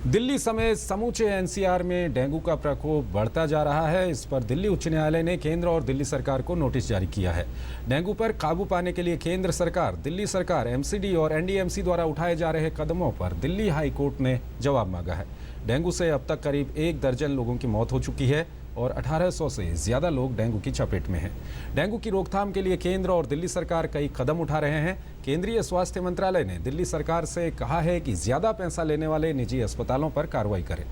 दिल्ली समेत समूचे एनसीआर में डेंगू का प्रकोप बढ़ता जा रहा है। इस पर दिल्ली उच्च न्यायालय ने केंद्र और दिल्ली सरकार को नोटिस जारी किया है। डेंगू पर काबू पाने के लिए केंद्र सरकार, दिल्ली सरकार, एमसीडी और एनडीएमसी द्वारा उठाए जा रहे कदमों पर दिल्ली हाई कोर्ट ने जवाब मांगा है। डेंगू से अब तक करीब 1 दर्जन लोगों की मौत हो चुकी है और 1800 से ज्यादा लोग डेंगू की चपेट में हैं। डेंगू की रोकथाम के लिए केंद्र और दिल्ली सरकार कई कदम उठा रहे हैं। केंद्रीय स्वास्थ्य मंत्रालय ने दिल्ली सरकार से कहा है कि ज्यादा पैसा लेने वाले निजी अस्पतालों पर कार्रवाई करे।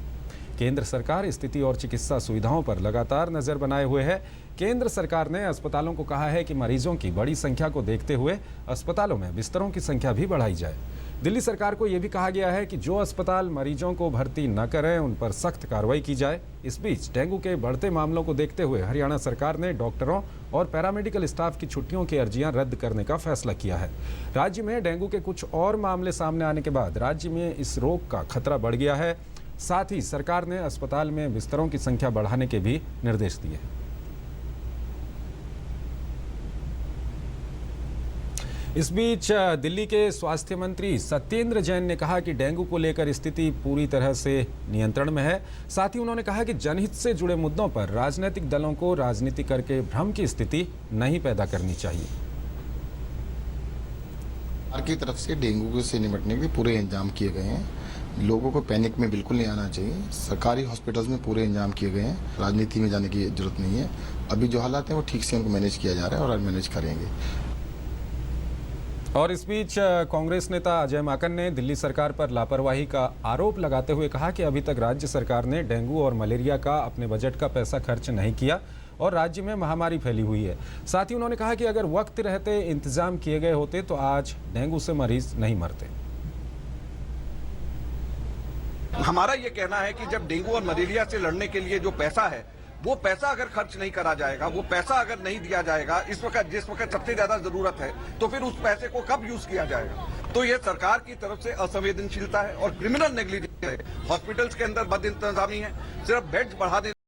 केंद्र सरकार स्थिति और चिकित्सा सुविधाओं पर लगातार नजर बनाए हुए है। केंद्र सरकार ने अस्पतालों को कहा है कि मरीजों की बड़ी संख्या को देखते हुए अस्पतालों में बिस्तरों की संख्या भी बढ़ाई जाए। दिल्ली सरकार को यह भी कहा गया है कि जो अस्पताल मरीजों को भर्ती न करें उन पर सख्त कार्रवाई की जाए। इस बीच डेंगू के बढ़ते मामलों को देखते हुए हरियाणा सरकार ने डॉक्टरों और पैरामेडिकल स्टाफ की छुट्टियों की अर्जियां रद्द करने का फैसला किया है। राज्य में डेंगू के कुछ और मामले सामने आने के बाद राज्य में इस रोग का खतरा बढ़ गया है। साथ ही सरकार ने अस्पताल में बिस्तरों की संख्या बढ़ाने के भी निर्देश दिए हैं। इस बीच दिल्ली के स्वास्थ्य मंत्री सत्येंद्र जैन ने कहा कि डेंगू को लेकर स्थिति पूरी तरह से नियंत्रण में है। साथ ही उन्होंने कहा कि जनहित से जुड़े मुद्दों पर राजनीतिक दलों को राजनीति करके भ्रम की स्थिति नहीं पैदा करनी चाहिए। सरकार की तरफ से डेंगू से निपटने के पूरे इंतजाम किए गए हैं। लोगों को पैनिक में बिल्कुल नहीं आना चाहिए। सरकारी हॉस्पिटल्स में पूरे इंतजाम किए गए हैं। राजनीति में जाने की जरूरत नहीं है। अभी जो हालात हैं वो ठीक से उनको मैनेज किया जा रहा है और मैनेज करेंगे। और इस बीच कांग्रेस नेता अजय माकन ने दिल्ली सरकार पर लापरवाही का आरोप लगाते हुए कहा कि अभी तक राज्य सरकार ने डेंगू और मलेरिया का अपने बजट का पैसा खर्च नहीं किया और राज्य में महामारी फैली हुई है। साथ ही उन्होंने कहा कि अगर वक्त रहते इंतजाम किए गए होते तो आज डेंगू से मरीज नहीं मरते। हमारा ये कहना है कि जब डेंगू और मलेरिया से लड़ने के लिए जो पैसा है वो पैसा अगर खर्च नहीं करा जाएगा, वो पैसा अगर नहीं दिया जाएगा इस वक्त जिस वक्त सबसे ज्यादा जरूरत है, तो फिर उस पैसे को कब यूज किया जाएगा। तो ये सरकार की तरफ से असंवेदनशीलता है और क्रिमिनल नेग्लिजेंस है। हॉस्पिटल्स के अंदर बद इंतजामी है। सिर्फ बेड्स बढ़ा देने